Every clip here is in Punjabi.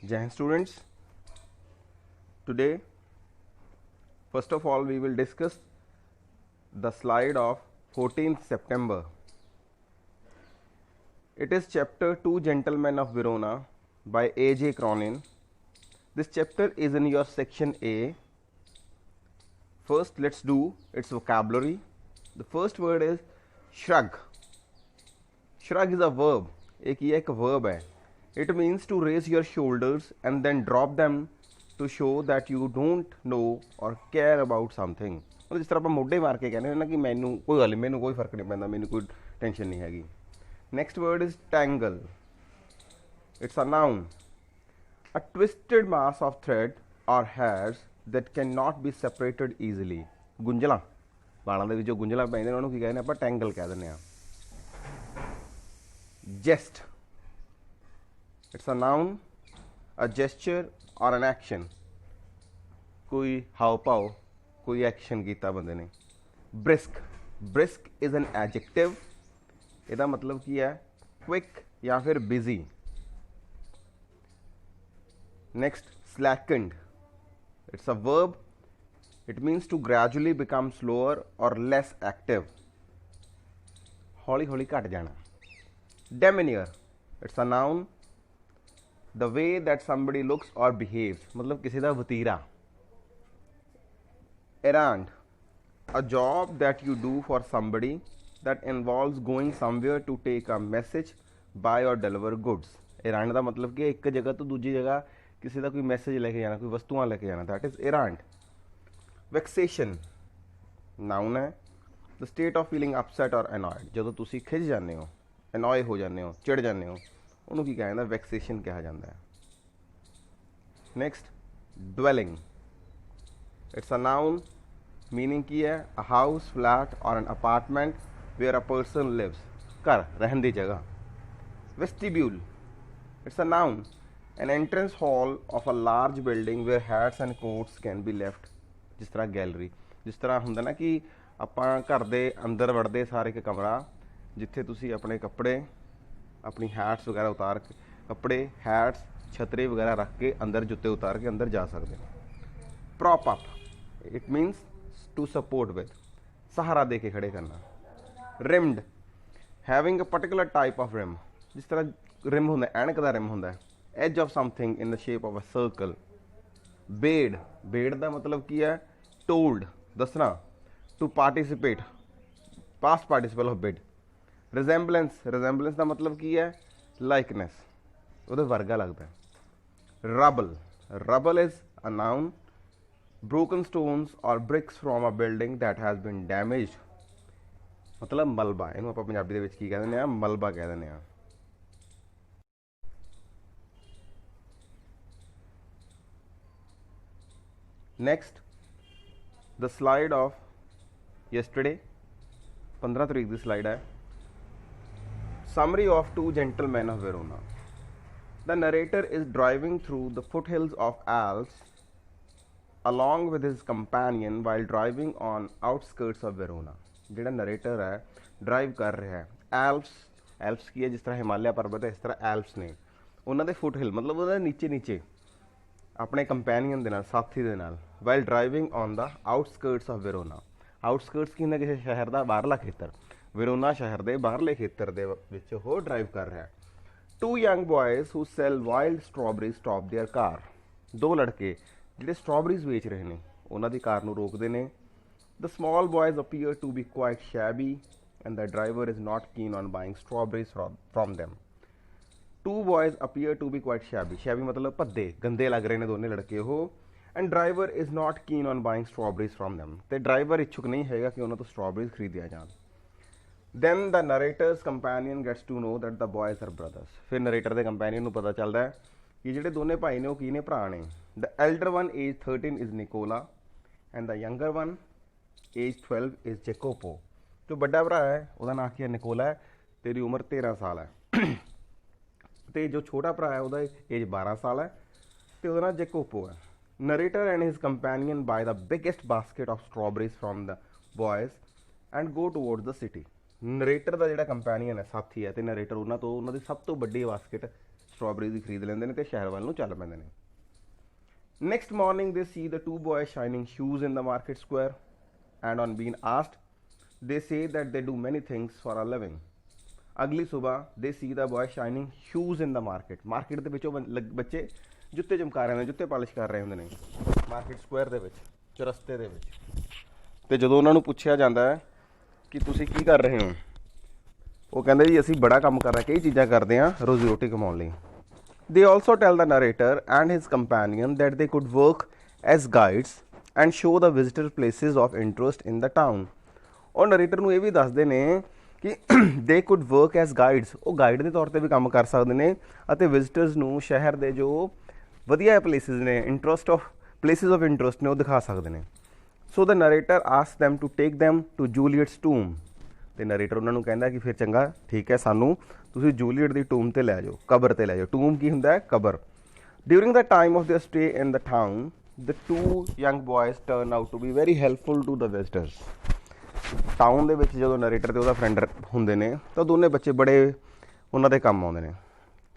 Jai Hind students, today first of all we will discuss the slide of 14th September. It is chapter 2 Gentlemen of Verona by A.J. Cronin. This chapter is in your section A. First let's do its vocabulary. The first word is shrug. Shrug is a verb. एक verb है. It means to raise your shoulders and then drop them to show that you don't know or care about something. मतलब जिस तरह आप मोढे मार के कहने ना कि मैनू कोई गल मैनू कोई फर्क नहीं पैंदा, मैनू कोई टेंशन नहीं हैगी. Next word is tangle. It's a noun. A twisted mass of thread or hairs that cannot be separated easily. ਗੁੰਝਲਾਂ ਵਾਲਾਂ ਦੇ ਵਿੱਚ ਜੋ ਗੁੰਝਲਾਂ ਪੈਂਦੇ ਨੇ ਉਹਨੂੰ ਕੀ ਕਹਿੰਦੇ ਆਪਾਂ ਟੈਂਗਲ ਕਹਿ ਦਿੰਦੇ ਆ. Jest. It's a noun, a gesture or an action. कोई हाव भाव कोई एक्शन किया बंदे ने. Brisk. Brisk is an adjective. ਇਹਦਾ मतलब ਕੀ है क्विक या फिर busy. Next, slackened. It's a verb. It means to gradually become slower or less active. हौली हौली घट जाना. Demeanor. It's a noun. The way that somebody looks or behaves. मतलब किसी का वतीरा. Errand. A job that you do for somebody that involves going somewhere to take a message, buy or deliver goods. Errand ਦਾ मतलब कि एक जगह तो दूसरी जगह किसी का कोई मैसेज लेके जाना, कोई वस्तुआं लेके जाना. That is errand. Vexation. Noun है. The state of feeling upset or annoyed. ਜਦੋਂ ਤੁਸੀਂ ਖਿਝ ਜਾਂਦੇ ਹੋ, annoy ਹੋ ਜਾਂਦੇ ਹੋ, ਚਿੜ ਜਾਂਦੇ ਹੋ, ਉਹਨੂੰ ਕੀ ਕਿਹਾ ਜਾਂਦਾ? ਵੈਕਸੇਸ਼ਨ ਕਿਹਾ ਜਾਂਦਾ ਹੈ. Next, dwelling. It's a noun. Meaning ਕੀ ਹੈ? A house, flat or an apartment where a person lives. ਘਰ, ਰਹਿਣ ਦੀ ਜਗ੍ਹਾ. Vestibule. It's a noun. An entrance hall of a large building where hats and coats can be left. ਜਿਸ ਤਰ੍ਹਾਂ ਗੈਲਰੀ, ਜਿਸ ਤਰ੍ਹਾਂ ਹੁੰਦਾ ਨਾ ਕਿ ਆਪਾਂ ਘਰ ਦੇ ਅੰਦਰ ਵੜਦੇ ਸਾਰੇ ਇੱਕ ਕਮਰਾ ਜਿੱਥੇ ਤੁਸੀਂ ਆਪਣੇ ਕੱਪੜੇ अपनी हैट्स वगैरह उतार के कपड़े हैट्स छतरे वगैरह रख के अंदर जूते उतार के अंदर जा सकते हैं. Prop up. It means to support with. सहारा दे के खड़े करना. Rimmed. Having a particular type of rim. जिस तरह रिम होंगे ऐनक का रिम होंगे. Edge of something in the shape of a circle. Bade. Bade का मतलब की है? टोल्ड, दसना. To participate. Past participle of bade. Resemblance. Resemblance का मतलब की है? लाइकनेस, वो वर्गा लगता है. Rubble. Rubble is a noun. Broken stones और bricks from a building that has been damaged. मतलब मलबा. इनू आप पंजाबी दे विच की कह दिंदे आ? मलबा कह दिंदे आ. Next, the slide of yesterday 15 तरीक की स्लाइड है. Summary of Two Gentlemen of Verona. The narrator is driving through the foothills of Alps along with his companion while driving on outskirts of Verona. ਜਿਹੜਾ नरेटर है ड्राइव कर रहा है एल्प्स की है, जिस तरह हिमालय पर्वत है इस तरह एल्प्स ने. उन्होंने फुटहिल मतलब उन्होंने नीचे नीचे अपने कंपैनियन के नाल, साथी के नाल, while driving on the outskirts of Verona. Outskirts की होंदा किसी शहर का बाहरला खेतर. वेरोना शहर के बाहरले खेतर दे विच वो ड्राइव कर रहा है. Two young boys who sell wild strawberry stop their car. दो लड़के जिहड़े स्ट्रॉबेरीज बेच रहे हैं उन्हों की कार नूं रोकते हैं. The small boys appear to be quite shabby and the driver is not keen on buying strawberries from them. Two boys appear to be quite shabby. Shabby मतलब भद्दे, गंदे लग रहे हैं दोनों लड़के वो. And driver is not keen on buying strawberries from them. तो ड्राइवर इच्छुक नहीं है कि उन्होंने तो स्ट्रॉबेरीज खरीदिया जाए. Then the narrator's companion gets to know that the boys are brothers. फिर नरेटर के कंपैनियन को पता चलता है कि जिहड़े दोने भाई ने वो की ने भरा ने. The elder one age 13 is Nicola and the younger one age 12 is Jacopo. जो बड़ा भरा है उसका नाम की है निकोला है, तेरी उम्र 13 साल है. तो जो छोटा भरा है उसका एज 12 साल है तो उसका नाम जेकोपो है. Narrator and his companion buy the biggest basket of strawberries from the boys and go towards the city. Narrator का जोड़ा कंपैनियन है, साथी है, तो नरेटर उन्होंने तो उन्होंने सब तो बड़ी बास्केट ਸਟ੍ਰਾਬੇਰੀਜ਼ ਹੀ ਖਰੀਦ ਲੈਂਦੇ ਨੇ ਤੇ ਸ਼ਹਿਰ ਵੱਲ ਨੂੰ ਚੱਲ ਪੈਂਦੇ ਨੇ। Next morning, they see the two boys shining shoes in the market square, and on being asked, they say that they do many things for a living. ਅਗਲੀ ਸੁਬਾਹ they see the boys shining shoes in the market. Market ਦੇ ਵਿੱਚੋਂ ਬੱਚੇ ਜੁੱਤੇ ਚਮਕਾ ਰਹੇ ਹੁੰਦੇ, ਜੁੱਤੇ ਪਾਲਿਸ਼ ਕਰ ਰਹੇ ਹੁੰਦੇ ਨੇ ਮਾਰਕੀਟ ਸਕੁਆਇਰ ਦੇ ਵਿੱਚ, ਚੁਰਸਤੇ ਦੇ ਵਿੱਚ। ਤੇ ਜਦੋਂ ਉਹਨਾਂ ਨੂੰ ਪੁੱਛਿਆ ਜਾਂਦਾ ਹੈ ਕਿ ਤੁਸੀਂ ਕੀ ਕਰ ਰਹੇ ਹੋ, ਉਹ ਕਹਿੰਦੇ ਜੀ ਅਸੀਂ ਬੜਾ ਕੰਮ ਕਰ ਰਹੇ, ਕਈ ਚੀਜ਼ਾਂ ਕਰਦੇ ਹਾਂ ਰੋਜ਼ੀ ਰੋਟੀ ਕਮਾਉਣ ਲਈ। They also tell the narrator and his companion that they could work as guides and show the visitor places of interest in the town. और narrator ਨੂੰ ਇਹ ਵੀ ਦੱਸਦੇ ਨੇ ਕਿ they could work as guides, ਉਹ ਗਾਈਡ ਦੇ ਤੌਰ ਤੇ ਵੀ ਕੰਮ ਕਰ ਸਕਦੇ ਨੇ ਅਤੇ ਵਿਜ਼ਿਟਰਸ ਨੂੰ ਸ਼ਹਿਰ ਦੇ ਜੋ ਵਧੀਆ ਪਲੇਸਿਸ ਨੇ, places of interest ਨੇ ਉਹ ਦਿਖਾ ਸਕਦੇ ਨੇ। So the narrator asks them to take them to Juliet's tomb. ਤੇ ਨਰੇਟਰ ਉਹਨਾਂ ਨੂੰ ਕਹਿੰਦਾ ਕਿ ਫਿਰ ਚੰਗਾ ਠੀਕ ਹੈ, ਸਾਨੂੰ ਤੁਸੀਂ ਜੂਲੀਅਟ ਦੀ ਟੂਮ ਤੇ ਲੈ ਜਾਓ, ਕਬਰ ਤੇ ਲੈ ਜਾਓ। ਟੂਮ ਕੀ ਹੁੰਦਾ ਹੈ? ਕਬਰ। During the time of their stay in the town, the two young boys turn out to be very helpful to the visitors. Town ਦੇ ਵਿੱਚ ਜਦੋਂ ਨਰੇਟਰ ਤੇ ਉਹਦਾ ਫਰੈਂਡ ਹੁੰਦੇ ਨੇ ਤਾਂ ਦੋਨੇ ਬੱਚੇ ਬੜੇ ਉਹਨਾਂ ਦੇ ਕੰਮ ਆਉਂਦੇ ਨੇ।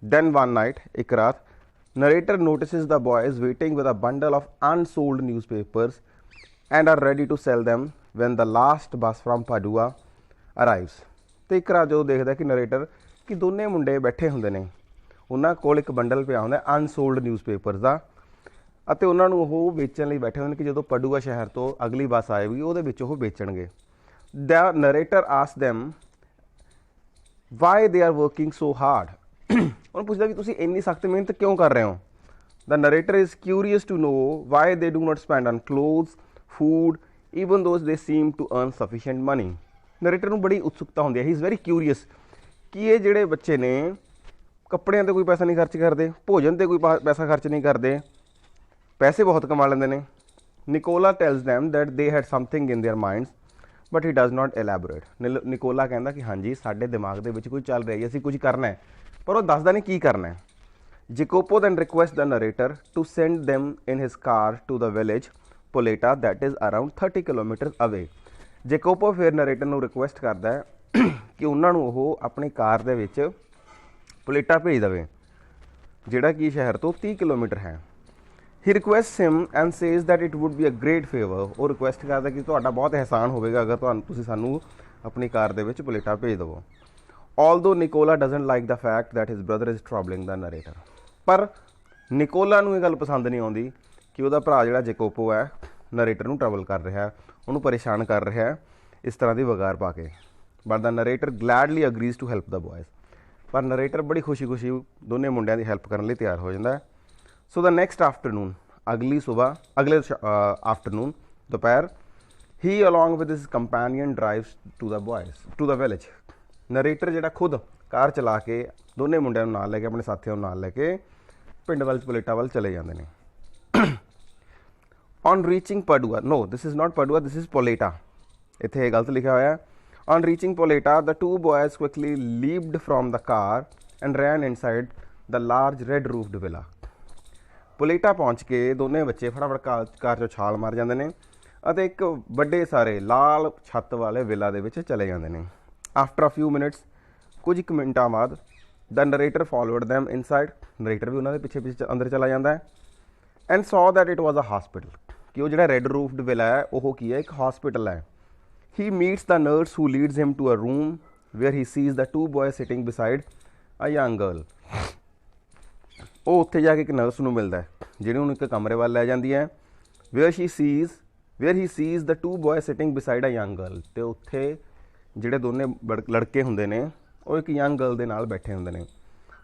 ਦੈਨ ਵਨ ਨਾਈਟ, ਇੱਕ ਰਾਤ, narrator notices the boys waiting with a bundle of unsold newspapers and are ready to sell them when the last bus from Padua arrives. ਅਤੇ ਇੱਕ ਰਾਤ ਜਦੋਂ ਦੇਖਦਾ ਕਿ ਨਰੇਟਰ ਕਿ ਦੋਨੇ ਮੁੰਡੇ ਬੈਠੇ ਹੁੰਦੇ ਨੇ, ਉਹਨਾਂ ਕੋਲ ਇੱਕ ਬੰਡਲ ਪਿਆ ਹੁੰਦਾ ਅਨਸੋਲਡ ਨਿਊਜ਼ਪੇਪਰਸ ਦਾ, ਅਤੇ ਉਹਨਾਂ ਨੂੰ ਉਹ ਵੇਚਣ ਲਈ ਬੈਠੇ ਹੁੰਦੇ ਨੇ ਕਿ ਜਦੋਂ ਪਡੂਆ ਸ਼ਹਿਰ ਤੋਂ ਅਗਲੀ ਬੱਸ ਆਏਗੀ ਉਹਦੇ ਵਿੱਚ ਉਹ ਵੇਚਣਗੇ। The narrator ask them why they are working so hard. ਉਹਨੂੰ ਪੁੱਛਦਾ ਕਿ ਤੁਸੀਂ ਇੰਨੀ ਸਖਤ ਮਿਹਨਤ ਕਿਉਂ ਕਰ ਰਹੇ ਹੋ। The narrator is curious to know why they do not spend on clothes, food, even those they seem to earn sufficient money. Narrator ਨੂੰ ਬੜੀ ਉਤਸੁਕਤਾ ਹੁੰਦੀ ਹੈ, ਹੀ ਇਜ਼ ਵੈਰੀ ਕਿਊਰੀਅਸ ਕਿ ਇਹ ਜਿਹੜੇ ਬੱਚੇ ਨੇ ਕੱਪੜਿਆਂ 'ਤੇ ਕੋਈ ਪੈਸਾ ਨਹੀਂ ਖਰਚ ਕਰਦੇ, ਭੋਜਨ 'ਤੇ ਕੋਈ ਪੈਸਾ ਖਰਚ ਨਹੀਂ ਕਰਦੇ, ਪੈਸੇ ਬਹੁਤ ਕਮਾ ਲੈਂਦੇ ਨੇ। Nikola tells them that they had something in their minds but he does not elaborate. Nikola ਕਹਿੰਦਾ ਕਿ ਹਾਂਜੀ ਸਾਡੇ ਦਿਮਾਗ ਦੇ ਵਿੱਚ ਕੋਈ ਚੱਲ ਰਿਹਾ, ਅਸੀਂ ਕੁਝ ਕਰਨਾ ਹੈ, ਪਰ ਉਹ ਦੱਸਦਾ ਨਹੀਂ ਕੀ ਕਰਨਾ ਹੈ। Jacopo then requests the narrator to send them in his car to the village Poleta that is around 30 kilometers away. ਜੇਕੋਪੋ ਫਿਰ ਨਰੇਟਰ ਨੂੰ ਰਿਕੁਐਸਟ ਕਰਦਾ ਹੈ ਕਿ ਉਹਨਾਂ ਨੂੰ ਉਹ ਆਪਣੀ ਕਾਰ ਦੇ ਵਿੱਚ ਪਲੇਟਾ ਭੇਜ ਦੇਵੇ, ਜਿਹੜਾ ਕਿ ਸ਼ਹਿਰ ਤੋਂ 30 ਕਿਲੋਮੀਟਰ ਹੈ। He request him and says that it would be a great favour. ਉਹ ਰਿਕੁਐਸਟ ਕਰਦਾ ਕਿ ਤੁਹਾਡਾ ਬਹੁਤ ਅਹਿਸਾਨ ਹੋਵੇਗਾ ਅਗਰ ਤੁਸੀਂ ਸਾਨੂੰ ਆਪਣੀ ਕਾਰ ਦੇ ਵਿੱਚ ਪਲੇਟਾ ਭੇਜ ਦੇਵੋ। Aldo Nicola doesn't like the fact that his brother is troubling the narrator. ਪਰ ਨਿਕੋਲਾ ਨੂੰ ਇਹ ਗੱਲ ਪਸੰਦ ਨਹੀਂ ਆਉਂਦੀ ਕਿ ਉਹਦਾ ਭਰਾ ਜਿਹੜਾ ਜੇਕੋਪੋ ਹੈ ਨਰੇਟਰ ਨੂੰ ਟਰਬਲ ਕਰ ਰਿਹਾ, ਉਹਨੂੰ ਪਰੇਸ਼ਾਨ ਕਰ ਰਿਹਾ ਇਸ ਤਰ੍ਹਾਂ ਦੀ ਵਗਾਰ ਪਾ ਕੇ। But the narrator gladly agrees to help the boys. ਪਰ ਨਰੇਟਰ ਬੜੀ ਖੁਸ਼ੀ ਦੋਨੇ ਮੁੰਡਿਆਂ ਦੀ ਹੈਲਪ ਕਰਨ ਲਈ ਤਿਆਰ ਹੋ ਜਾਂਦਾ ਹੈ। ਸੋ ਦ ਨੈਕਸਟ ਆਫਟਰਨੂਨ, ਅਗਲੇ ਆਫਟਰਨੂਨ ਦੁਪਹਿਰ, he along with his companion drives to the village. Narrator ਜਿਹੜਾ ਖੁਦ ਕਾਰ ਚਲਾ ਕੇ ਦੋਨੇ ਮੁੰਡਿਆਂ ਨੂੰ ਨਾਲ ਲੈ ਕੇ, ਆਪਣੇ ਸਾਥੀਆਂ ਨੂੰ ਨਾਲ ਲੈ ਕੇ ਪਿੰਡ ਵੱਲ, ਪਲੇਟਾ ਵੱਲ ਚਲੇ ਜਾਂਦੇ ਨੇ। On reaching Padua, no, this is not Padua, this is Poleta. ਇੱਥੇ ਇਹ ਗਲਤ ਲਿਖਿਆ ਹੋਇਆ। On reaching Poleta, the two boys quickly leaped from the car and ran inside the large red-roofed villa. ਪੋਲੇਟਾ ਪਹੁੰਚ ਕੇ ਦੋਨੇ ਬੱਚੇ ਫਟਾਫਟ ਕਾਰ 'ਚੋਂ ਛਾਲ ਮਾਰ ਜਾਂਦੇ ਨੇ ਅਤੇ ਇੱਕ ਵੱਡੇ ਸਾਰੇ ਲਾਲ ਛੱਤ ਵਾਲੇ ਵਿਲਾ ਦੇ ਵਿੱਚ ਚਲੇ ਜਾਂਦੇ ਨੇ। ਆਫਟਰ ਅ ਫਿਊ ਮਿੰਟਸ, ਕੁਝ ਕੁ ਮਿੰਟਾਂ ਬਾਅਦ, ਦ ਨਰੇਟਰ ਫੋਲੋਵਡ them inside. ਨਰੇਟਰ ਵੀ ਉਹਨਾਂ ਦੇ ਪਿੱਛੇ ਅੰਦਰ ਚਲਾ ਜਾਂਦਾ ਹੈ। And saw that it was a hospital. ਕਿ ਉਹ ਜਿਹੜਾ ਰੈੱਡ ਰੂਫਡ ਵਿਲਾ ਹੈ ਉਹ ਕੀ ਹੈ? ਇੱਕ ਹਸਪੀਟਲ ਹੈ। He meets the nurse who leads him to a room where he sees the two boys sitting beside a young girl. ਉਹ ਉੱਥੇ ਜਾ ਕੇ ਇੱਕ ਨਰਸ ਨੂੰ ਮਿਲਦਾ ਹੈ ਜਿਹੜੀ ਉਹਨੂੰ ਇੱਕ ਕਮਰੇ ਵੱਲ ਲੈ ਜਾਂਦੀ ਹੈ। Where he sees the two boys sitting beside a young girl. ਅਤੇ ਉੱਥੇ ਜਿਹੜੇ ਦੋਨੇ ਲੜਕੇ ਹੁੰਦੇ ਨੇ ਉਹ ਇੱਕ ਯੰਗ ਗਰਲ ਦੇ ਨਾਲ ਬੈਠੇ ਹੁੰਦੇ ਨੇ।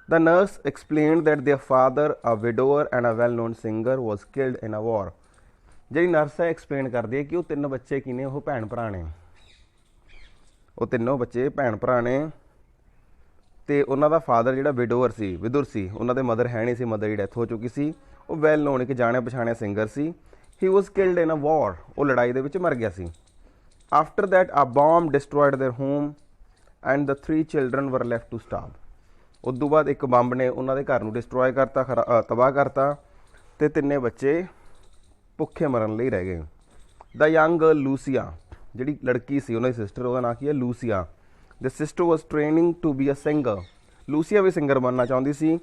The nurse explained that their father, a widower and a well known singer, was killed in a war. ਜਿਹੜੀ ਨਰਸ ਹੈ ਐਕਸਪਲੇਨ ਕਰਦੀ ਹੈ ਕਿ ਉਹ ਤਿੰਨ ਬੱਚੇ ਕੀ ਨੇ, ਉਹ ਭੈਣ ਭਰਾ ਨੇ, ਉਹ ਤਿੰਨੋਂ ਬੱਚੇ ਭੈਣ ਭਰਾ ਨੇ। ਅਤੇ ਉਹਨਾਂ ਦਾ ਫਾਦਰ ਜਿਹੜਾ ਵਿਦੁਰ ਸੀ, ਉਹਨਾਂ ਦੇ ਮਦਰ ਹੈ ਨਹੀਂ ਸੀ, ਮਦਰ ਦੀ ਡੈਥ ਹੋ ਚੁੱਕੀ ਸੀ। ਉਹ ਵੈਲ ਨੋਨ ਇੱਕ ਜਾਣਿਆ ਪਛਾਣਿਆ singer C. He was killed in a war, ਉਹ ਲੜਾਈ ਦੇ ਵਿੱਚ ਮਰ ਗਿਆ ਸੀ। After that a bomb destroyed their home and the 3 children were left to starve. ਉਸ ਤੋਂ ਬਾਅਦ ਇੱਕ ਬੰਬ ਨੇ ਉਹਨਾਂ ਦੇ ਘਰ ਨੂੰ ਡਿਸਟਰੋਏ ਕਰਤਾ, ਤਬਾਹ ਕਰਤਾ, ਅਤੇ ਤਿੰਨੇ ਬੱਚੇ ਭੁੱਖੇ ਮਰਨ ਲਈ ਰਹਿ ਗਏ। ਦ ਯੰਗ ਗਰਲ ਲੂਸੀਆ, ਜਿਹੜੀ ਲੜਕੀ ਸੀ ਉਹਨਾਂ ਦੀ ਸਿਸਟਰ, ਉਹਦਾ ਨਾਂ ਕੀ ਹੈ? Lucia. The sister was training to be a singer. Lucia ਵੀ ਸਿੰਗਰ ਬਣਨਾ ਚਾਹੁੰਦੀ ਸੀ।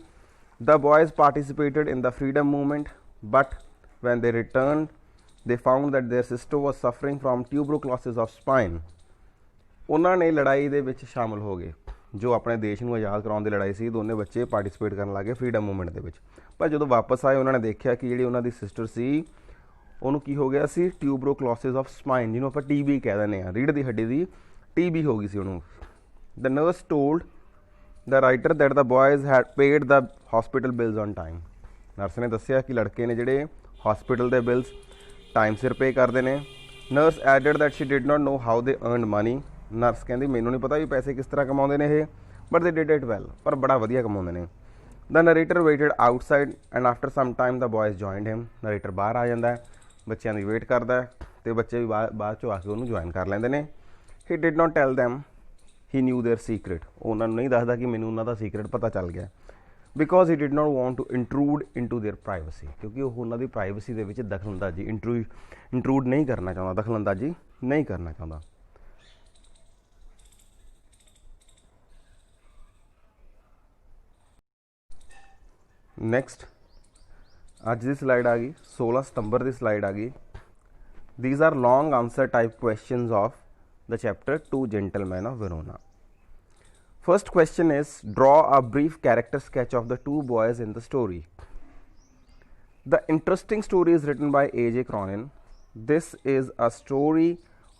The boys participated in the freedom movement, but when they returned, they found that their sister was suffering from tuberculosis of spine. ਉਹਨਾਂ ਨੇ ਲੜਾਈ ਦੇ ਵਿੱਚ ਸ਼ਾਮਲ ਹੋ ਗਏ, ਜੋ ਆਪਣੇ ਦੇਸ਼ ਨੂੰ ਆਜ਼ਾਦ ਕਰਾਉਣ ਦੀ ਲੜਾਈ ਸੀ। ਦੋਨੇ ਬੱਚੇ ਪਾਰਟਿਸਿਪੇਟ ਕਰਨ ਲੱਗੇ ਫਰੀडम ਮੂਵਮੈਂਟ ਦੇ ਵਿੱਚ। ਪਰ ਜਦੋਂ ਵਾਪਸ ਆਏ ਉਹਨਾਂ ਨੇ ਦੇਖਿਆ ਕਿ ਜਿਹੜੀ ਉਹਨਾਂ ਦੀ ਸਿਸਟਰ ਸੀ ਉਹਨੂੰ ਕੀ ਹੋ ਗਿਆ ਸੀ, ਟਿਊਬਰੋਕਲੋਸਿਸ ਆਫ ਸਪਾਈਨ, ਜਿਹਨੂੰ ਆਪਾਂ TB ਕਹਿ ਦਿੰਦੇ ਹਾਂ, ਰੀੜ੍ਹ ਦੀ ਹੱਡੀ ਦੀ TB ਹੋ ਗਈ ਸੀ ਉਹਨੂੰ। The nurse told the writer that the boys had paid the hospital bills on time. Nurse ਨੇ ਦੱਸਿਆ ਕਿ ਲੜਕੇ ਨੇ ਜਿਹੜੇ ਹਸਪੀਟਲ ਦੇ ਬਿਲਸ ਟਾਈਮ ਸਿਰ ਪੇ ਕਰਦੇ ਨੇ। Nurse added that she did not know how they earned money. Nurse ਕਹਿੰਦੀ ਮੈਨੂੰ ਨਹੀਂ ਪਤਾ ਵੀ ਪੈਸੇ ਕਿਸ ਤਰ੍ਹਾਂ ਕਮਾਉਂਦੇ ਨੇ ਇਹ, but they did it well, ਪਰ ਬੜਾ ਵਧੀਆ ਕਮਾਉਂਦੇ ਨੇ। The narrator waited outside and after some time the boys joined him. Narrator ਬਾਹਰ ਆ ਜਾਂਦਾ, ਬੱਚਿਆਂ ਦੀ ਵੇਟ ਕਰਦਾ ਅਤੇ ਬੱਚੇ ਵੀ ਬਾਅਦ 'ਚੋਂ ਆ ਕੇ ਉਹਨੂੰ ਜੁਆਇਨ ਕਰ ਲੈਂਦੇ ਨੇ। He did not tell them he knew their secret. ਉਹ ਉਹਨਾਂ ਨੂੰ ਨਹੀਂ ਦੱਸਦਾ ਕਿ ਮੈਨੂੰ ਉਹਨਾਂ ਦਾ ਸੀਕਰੇਟ ਪਤਾ ਚੱਲ ਗਿਆ, because he did not want to intrude into their privacy, ਕਿਉਂਕਿ ਉਹ ਉਹਨਾਂ ਦੀ ਪ੍ਰਾਈਵੇਸੀ ਦੇ ਵਿੱਚ ਦਖਲਅੰਦਾਜ਼ੀ ਇੰਟਰੂਡ ਨਹੀਂ ਕਰਨਾ ਚਾਹੁੰਦਾ, ਦਖਲਅੰਦਾਜ਼ੀ ਨਹੀਂ ਕਰਨਾ ਚਾਹੁੰਦਾ। ਨੈਕਸਟ ਅੱਜ ਦੀ ਸਲਾਈਡ ਆ ਗਈ 16 ਸਤੰਬਰ ਦੀ ਸਲਾਈਡ ਆ ਗਈ। These are long answer type questions of the chapter Two Gentlemen of Verona. First question is, draw a brief character sketch of the two boys in the story. The interesting story is written by A.J. Cronin. This is a story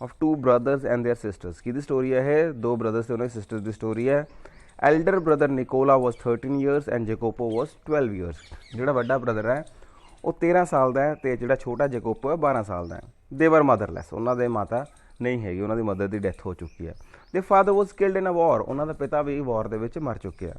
of two brothers and their sisters. किहदी story है? दो brothers ਤੇ ਉਹਨਾਂ ਦੀ sisters ਦੀ story ਹੈ। Elder brother Nicola was 13 years and Jacopo was 12 years. ਜਿਹੜਾ ਵੱਡਾ brother ਹੈ ਉਹ 13 ਸਾਲ ਦਾ ਹੈ ਅਤੇ ਜਿਹੜਾ ਛੋਟਾ ਜੈਕੋਪੋ ਹੈ 12 ਸਾਲ ਦਾ ਹੈ। ਦੇ ਵਰ ਮਦਰਲੈਸ, ਉਹਨਾਂ ਦੇ ਮਾਤਾ ਨਹੀਂ ਹੈਗੀ, ਉਹਨਾਂ ਦੀ ਮਦਰ ਦੀ ਡੈਥ ਹੋ ਚੁੱਕੀ ਹੈ। ਦੇ father was killed in a ਵਾਰ, ਉਹਨਾਂ ਦਾ ਪਿਤਾ ਵੀ ਵਾਰ ਦੇ ਵਿੱਚ ਮਰ ਚੁੱਕਿਆ।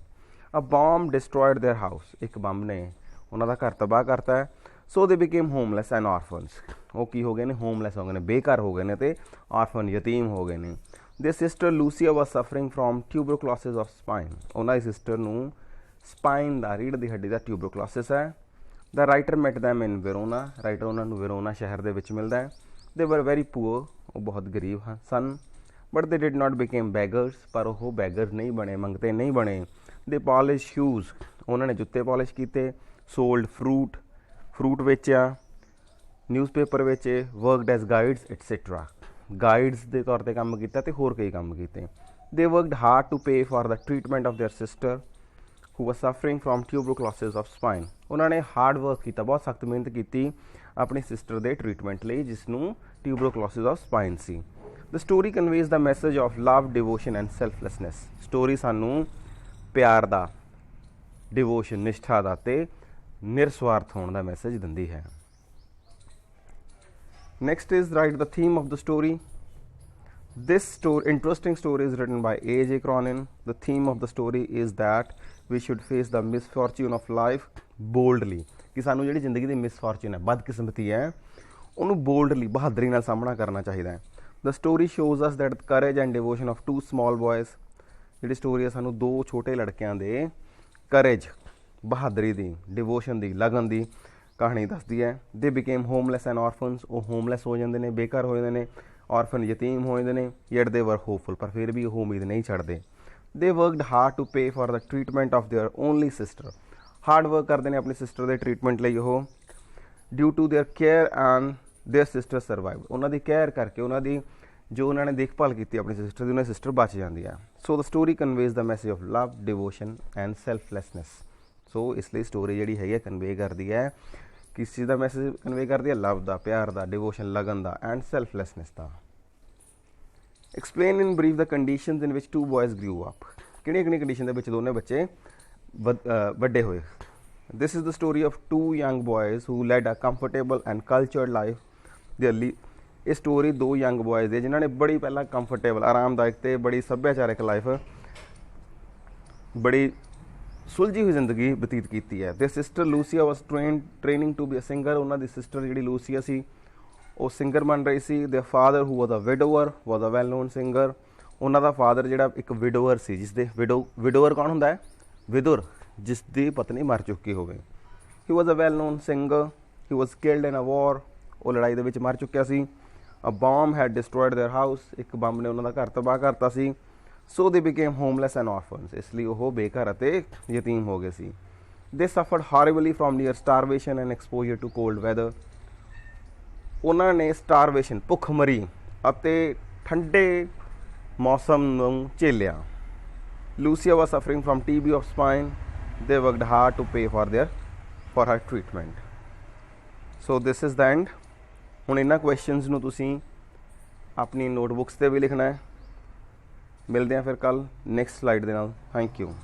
ਅ ਬੰਬ ਡਿਸਟਰੋਇਡ ਦੇਅਰ ਹਾਊਸ, ਇੱਕ ਬੰਬ ਨੇ ਉਹਨਾਂ ਦਾ ਘਰ ਤਬਾਹ ਕਰਤਾ ਹੈ। ਸੋ ਦੇ ਬਿਕੇਮ ਹੋਮਲੈਸ ਐਂਡ ਆਰਫਨਸ, ਉਹ ਕੀ ਹੋ ਗਏ ਨੇ, ਹੋਮਲੈਸ ਹੋ ਗਏ ਨੇ, ਬੇਘਰ ਹੋ ਗਏ ਨੇ ਅਤੇ ਆਰਫਨ ਯਤੀਮ ਹੋ ਗਏ ਨੇ। ਦੇ sister Lucia was suffering from tuberculosis of spine, ਉਹਨਾਂ ਦੀ ਸਿਸਟਰ ਨੂੰ ਸਪਾਈਨ ਦਾ, ਰੀੜ੍ਹ ਦੀ ਹੱਡੀ ਦਾ ਟਿਊਬਰਕਲੋਸਿਸ ਹੈ। The writer met them in Verona, writer ਉਹਨਾਂ ਨੂੰ ਵੇਰੋਨਾ ਸ਼ਹਿਰ ਦੇ ਵਿੱਚ ਮਿਲਦਾ ਹੈ। ਦੇ ਵਰ ਵੈਰੀ ਪੂਅਰ, ਉਹ ਬਹੁਤ ਗਰੀਬ ਸਨ। But they did not became beggars, ਪਰ ਉਹ ਬੈਗਰ ਨਹੀਂ ਬਣੇ, ਮੰਗਤੇ ਨਹੀਂ ਬਣੇ। ਦੇ ਪਾਲਿਸ਼ ਸ਼ੂਜ਼, ਉਹਨਾਂ ਨੇ ਜੁੱਤੇ ਪਾਲਿਸ਼ ਕੀਤੇ। ਸੋਲਡ ਫਰੂਟ ਵੇਚਿਆ, ਨਿਊਜ਼ਪੇਪਰ ਵੇਚੇ। Worked as guides et cetera, guides ਦੇ ਤੌਰ 'ਤੇ ਕੰਮ ਕੀਤਾ ਅਤੇ ਹੋਰ ਕਈ ਕੰਮ ਕੀਤੇ। They worked hard to pay for the treatment of their sister who was suffering from tuberculosis of spine. ਉਹਨਾਂ ਨੇ ਹਾਰਡ ਵਰਕ ਕੀਤਾ, ਬਹੁਤ ਸਖਤ ਮਿਹਨਤ ਕੀਤੀ ਆਪਣੀ ਸਿਸਟਰ ਦੇ ਟਰੀਟਮੈਂਟ ਲਈ, ਜਿਸ ਨੂੰ ਟਿਊਬਰਕਲੋਸਿਸ ਆਫ ਸਪਾਈਨ ਸੀ। The story conveys the message of love, devotion and selflessness. Story ਸਾਨੂੰ ਪਿਆਰ ਦਾ, ਡਿਵੋਸ਼ਨ, ਨਿਸ਼ਠਾ ਦਾ ਅਤੇ ਨਿਰਸਵਾਰਥ ਹੋਣ ਦਾ ਮੈਸੇਜ ਦਿੰਦੀ ਹੈ। Next is right the theme of the story. This interesting story is written by A.J. Cronin. The theme of the story is that we should face the misfortune of life boldly. ਕਿ ਸਾਨੂੰ ਜਿਹੜੀ ਜ਼ਿੰਦਗੀ ਦੀ ਮਿਸਫੋਰਚੂਨ ਹੈ, ਬਦਕਿਸਮਤੀ ਹੈ, ਉਹਨੂੰ ਬੋਲਡਲੀ, ਬਹਾਦਰੀ ਨਾਲ ਸਾਹਮਣਾ ਕਰਨਾ ਚਾਹੀਦਾ ਹੈ। The story shows us that courage and devotion of two small boys. ਜਿਹੜੀ ਸਟੋਰੀ ਹੈ ਸਾਨੂੰ ਦੋ ਛੋਟੇ ਲੜਕਿਆਂ ਦੇ ਕਰੇਜ, ਬਹਾਦਰੀ ਦੀ, ਡਿਵੋਸ਼ਨ ਦੀ, ਲਗਨ ਦੀ ਕਹਾਣੀ ਦੱਸਦੀ ਹੈ। ਦੇ ਬਿਕੇਮ ਹੋਮਲੈਸ ਐਂਡ ਆਰਫਨਸ, ਉਹ ਹੋਮਲੈਸ ਹੋ ਜਾਂਦੇ ਨੇ, ਬੇਘਰ ਹੋ ਜਾਂਦੇ ਨੇ, ਆਰਫਨ ਯਤੀਮ ਹੋ ਜਾਂਦੇ ਨੇ। ਯੈਟ ਦੇ ਵਰ ਹੋਪਫੁਲ, ਪਰ ਫਿਰ ਵੀ ਉਹ ਉਮੀਦ ਨਹੀਂ ਛੱਡਦੇ। They worked hard to pay for the treatment of their only sister, hard work ਕਰਦੇ ਨੇ ਆਪਣੀ ਸਿਸਟਰ ਦੇ ਟਰੀਟਮੈਂਟ ਲਈ। ਉਹ due to their care and their sister survive, ਉਹਨਾਂ ਦੀ ਕੇਅਰ ਕਰਕੇ, ਉਹਨਾਂ ਦੀ ਜੋ ਉਹਨਾਂ ਨੇ ਦੇਖਭਾਲ ਕੀਤੀ ਆਪਣੀ ਸਿਸਟਰ ਦੀ, ਉਹਨਾਂ ਦੀ ਸਿਸਟਰ ਬਚ ਜਾਂਦੀ ਹੈ। So the story conveys the message of love, devotion and selflessness. So ਇਸ ਲਈ ਸਟੋਰੀ ਜਿਹੜੀ ਹੈਗੀ ਹੈ ਕਨਵੇ ਕਰਦੀ ਹੈ, ਕਿਸ ਚੀਜ਼ ਦਾ ਮੈਸੇਜ ਕਨਵੇ ਕਰਦੀ ਹੈ? ਲਵ ਦਾ, ਪਿਆਰ ਦਾ, ਡਿਵੋਸ਼ਨ, ਲਗਨ ਦਾ ਐਂਡ ਸੈਲਫਲੈਸਨੈਸ ਦਾ। Explain in brief the conditions in which two boys grew up, ਕਿਹੜੀਆਂ ਕੰਡੀਸ਼ਨ ਦੇ ਵਿੱਚ ਦੋਨੇ ਬੱਚੇ ਵੱਡੇ ਹੋਏ। This is the story of two young boys who led a comfortable and cultured life there. ਇਹ ਸਟੋਰੀ ਦੋ ਯੰਗ ਬॉयਜ਼ ਦੀ, ਜਿਨ੍ਹਾਂ ਨੇ ਬੜੀ ਪਹਿਲਾਂ ਕੰਫਰਟੇਬਲ, ਆਰਾਮਦਾਇਕ ਅਤੇ ਬੜੀ ਸੱਭਿਆਚਾਰਕ ਲਾਈਫ, ਬੜੀ ਸੁਲਝੀ ਹੋਈ ਜ਼ਿੰਦਗੀ ਬਤੀਤ ਕੀਤੀ ਹੈ। ਤੇ sister Lucia was training to be a singer, ਉਹਨਾਂ ਦੀ ਸਿਸਟਰ ਜਿਹੜੀ ਲੂਸੀਆ ਸੀ ਉਹ ਸਿੰਗਰ ਬਣ ਰਹੀ ਸੀ। They father who was a widower was a well known singer, ਉਹਨਾਂ ਦਾ ਫਾਦਰ ਜਿਹੜਾ ਇੱਕ ਵਿਡੋਵਰ ਸੀ, ਜਿਸ ਦੇ ਵਿਡੋਵਰ ਕੌਣ ਹੁੰਦਾ ਹੈ? ਵਿਦੁਰ, ਜਿਸ ਦੀ ਪਤਨੀ ਮਰ ਚੁੱਕੀ ਹੋਵੇ। He was a well known singer, he was killed in a war, ਉਹ ਲੜਾਈ ਦੇ ਵਿੱਚ ਮਰ ਚੁੱਕਿਆ ਸੀ। A bomb had destroyed their house, ਇੱਕ ਬੰਬ ਨੇ ਉਹਨਾਂ ਦਾ ਘਰ ਤਬਾਹ ਕਰਤਾ ਸੀ। ਸੋ ਦੇ ਬਿਕੇਮ ਹੋਮਲੈਸ ਐਂਡ ਆਰਫਨਸ, ਇਸ ਲਈ ਉਹ ਬੇਘਰ ਅਤੇ ਯਤੀਮ ਹੋ ਗਏ ਸੀ। they suffered horribly from near starvation and exposure to cold weather. ਉਹਨਾਂ ਨੇ ਸਟਾਰਵੇਸ਼ਨ ਭੁੱਖਮਰੀ ਅਤੇ ਠੰਡੇ ਮੌਸਮ ਨੂੰ ਝੇਲਿਆ। Lucia was suffering from TB of spine. They worked hard to pay for her treatment. So this is the end. ਹੁਣ ਇਹਨਾਂ ਕੁਐਸਚਨਸ ਨੂੰ ਤੁਸੀਂ ਆਪਣੀ ਨੋਟਬੁੱਕਸ 'ਤੇ ਵੀ ਲਿਖਣਾ ਹੈ। ਮਿਲਦੇ ਹਾਂ ਫਿਰ ਕੱਲ੍ਹ ਨੈਕਸਟ ਸਲਾਈਡ ਦੇ ਨਾਲ। Thank you.